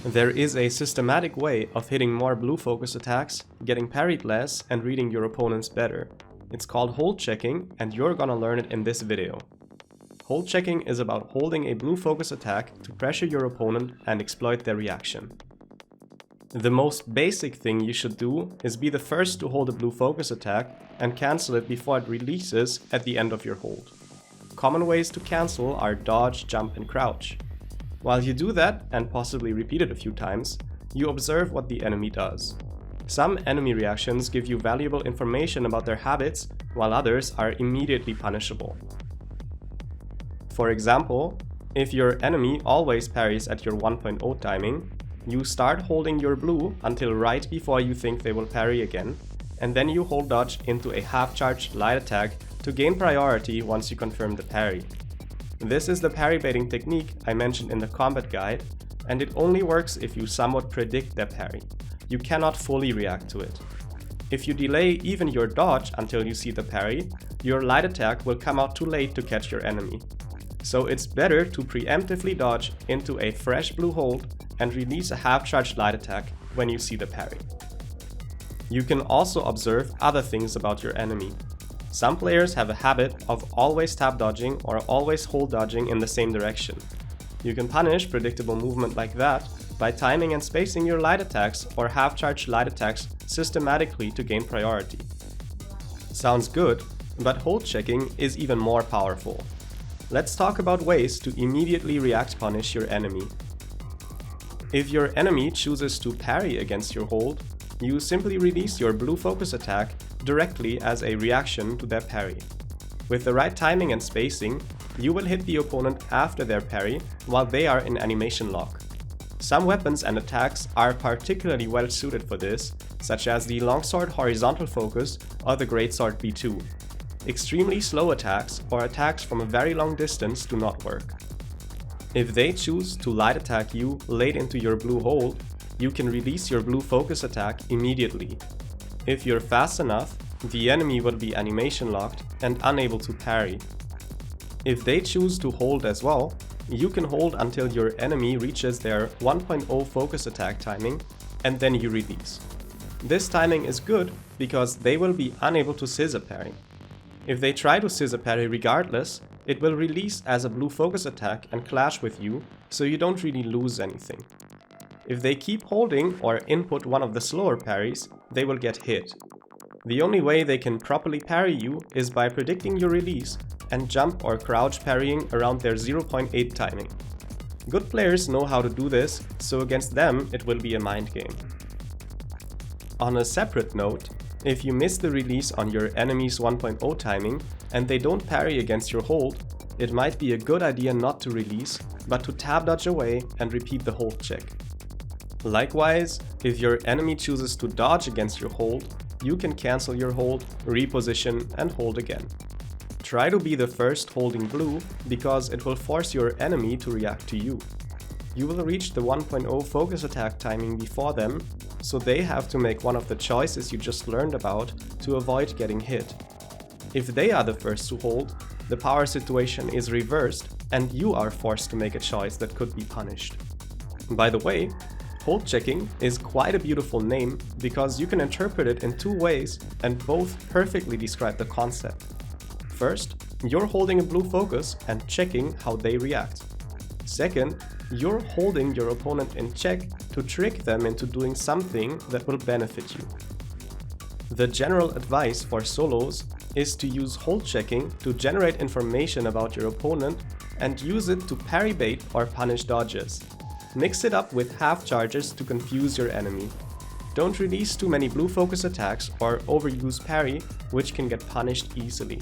There is a systematic way of hitting more blue focus attacks, getting parried less, and reading your opponents better. It's called hold checking, and you're gonna learn it in this video. Hold checking is about holding a blue focus attack to pressure your opponent and exploit their reaction. The most basic thing you should do is be the first to hold a blue focus attack and cancel it before it releases at the end of your hold. Common ways to cancel are dodge, jump, and crouch. While you do that, and possibly repeat it a few times, you observe what the enemy does. Some enemy reactions give you valuable information about their habits, while others are immediately punishable. For example, if your enemy always parries at your 1.0 timing, you start holding your blue until right before you think they will parry again, and then you hold dodge into a half-charged light attack to gain priority once you confirm the parry. This is the parry baiting technique I mentioned in the combat guide, and it only works if you somewhat predict their parry. You cannot fully react to it. If you delay even your dodge until you see the parry, your light attack will come out too late to catch your enemy. So it's better to preemptively dodge into a fresh blue hold and release a half-charged light attack when you see the parry. You can also observe other things about your enemy. Some players have a habit of always tap dodging or always hold dodging in the same direction. You can punish predictable movement like that by timing and spacing your light attacks or half-charged light attacks systematically to gain priority. Sounds good, but hold checking is even more powerful. Let's talk about ways to immediately react punish your enemy. If your enemy chooses to parry against your hold, you simply release your blue focus attack directly as a reaction to their parry. With the right timing and spacing, you will hit the opponent after their parry while they are in animation lock. Some weapons and attacks are particularly well suited for this, such as the longsword horizontal focus or the greatsword B2. Extremely slow attacks or attacks from a very long distance do not work. If they choose to light attack you late into your blue hold, you can release your blue focus attack immediately. If you're fast enough, the enemy will be animation locked and unable to parry. If they choose to hold as well, you can hold until your enemy reaches their 1.0 focus attack timing, and then you release. This timing is good because they will be unable to scissor parry. If they try to scissor parry regardless, it will release as a blue focus attack and clash with you, so you don't really lose anything. If they keep holding or input one of the slower parries, they will get hit. The only way they can properly parry you is by predicting your release and jump or crouch parrying around their 0.8 timing. Good players know how to do this, so against them it will be a mind game. On a separate note, if you miss the release on your enemy's 1.0 timing and they don't parry against your hold, it might be a good idea not to release, but to tab dodge away and repeat the hold check. Likewise, if your enemy chooses to dodge against your hold, you can cancel your hold, reposition, and hold again. Try to be the first holding blue because it will force your enemy to react to you. You will reach the 1.0 focus attack timing before them, so they have to make one of the choices you just learned about to avoid getting hit. If they are the first to hold, the power situation is reversed and you are forced to make a choice that could be punished. By the way, hold checking is quite a beautiful name because you can interpret it in two ways and both perfectly describe the concept. First, you're holding a blue focus and checking how they react. Second, you're holding your opponent in check to trick them into doing something that will benefit you. The general advice for solos is to use hold checking to generate information about your opponent and use it to parry bait or punish dodges. Mix it up with half charges to confuse your enemy. Don't release too many blue focus attacks or overuse parry, which can get punished easily.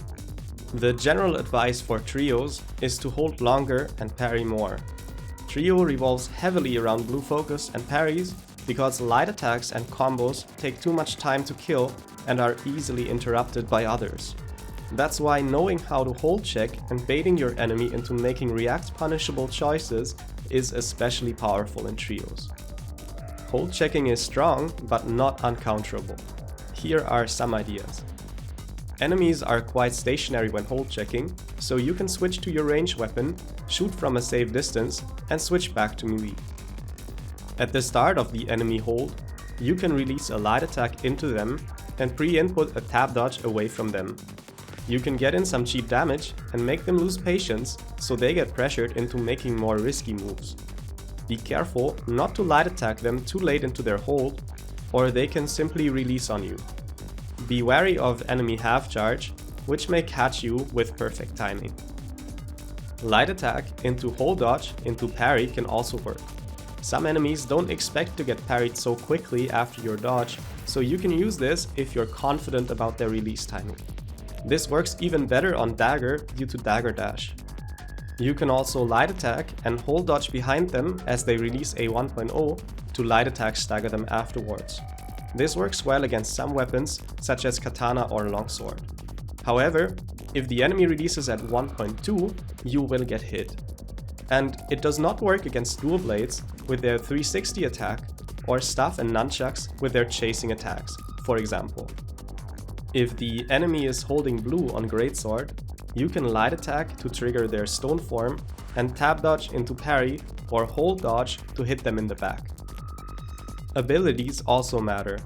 The general advice for trios is to hold longer and parry more. Trio revolves heavily around blue focus and parries because light attacks and combos take too much time to kill and are easily interrupted by others. That's why knowing how to hold check and baiting your enemy into making react punishable choices is especially powerful in trios. Hold checking is strong but not uncounterable. Here are some ideas. Enemies are quite stationary when hold checking, so you can switch to your ranged weapon, shoot from a safe distance, and switch back to melee. At the start of the enemy hold, you can release a light attack into them and pre-input a tab dodge away from them. You can get in some cheap damage and make them lose patience, so they get pressured into making more risky moves. Be careful not to light attack them too late into their hold, or they can simply release on you. Be wary of enemy half charge, which may catch you with perfect timing. Light attack into hold dodge into parry can also work. Some enemies don't expect to get parried so quickly after your dodge, so you can use this if you're confident about their release timing. This works even better on dagger due to dagger dash. You can also light attack and hold dodge behind them as they release a 1.0 to light attack stagger them afterwards. This works well against some weapons such as katana or longsword. However, if the enemy releases at 1.2, you will get hit. And it does not work against dual blades with their 360 attack or staff and nunchucks with their chasing attacks, for example. If the enemy is holding blue on greatsword, you can light attack to trigger their stone form and tab dodge into parry or hold dodge to hit them in the back. Abilities also matter.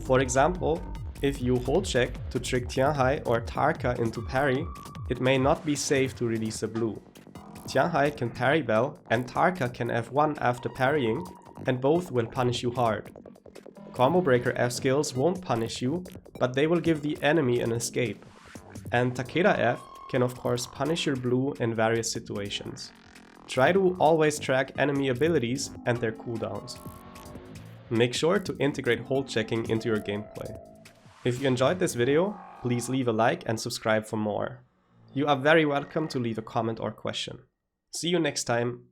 For example, if you hold check to trick Tianhai or Tarka into parry, it may not be safe to release a blue. Tianhai can parry bell and Tarka can F1 after parrying, and both will punish you hard. Combo breaker F skills won't punish you, but they will give the enemy an escape. And Takeda F can of course punish your blue in various situations. Try to always track enemy abilities and their cooldowns. Make sure to integrate hold checking into your gameplay. If you enjoyed this video, please leave a like and subscribe for more. You are very welcome to leave a comment or question. See you next time.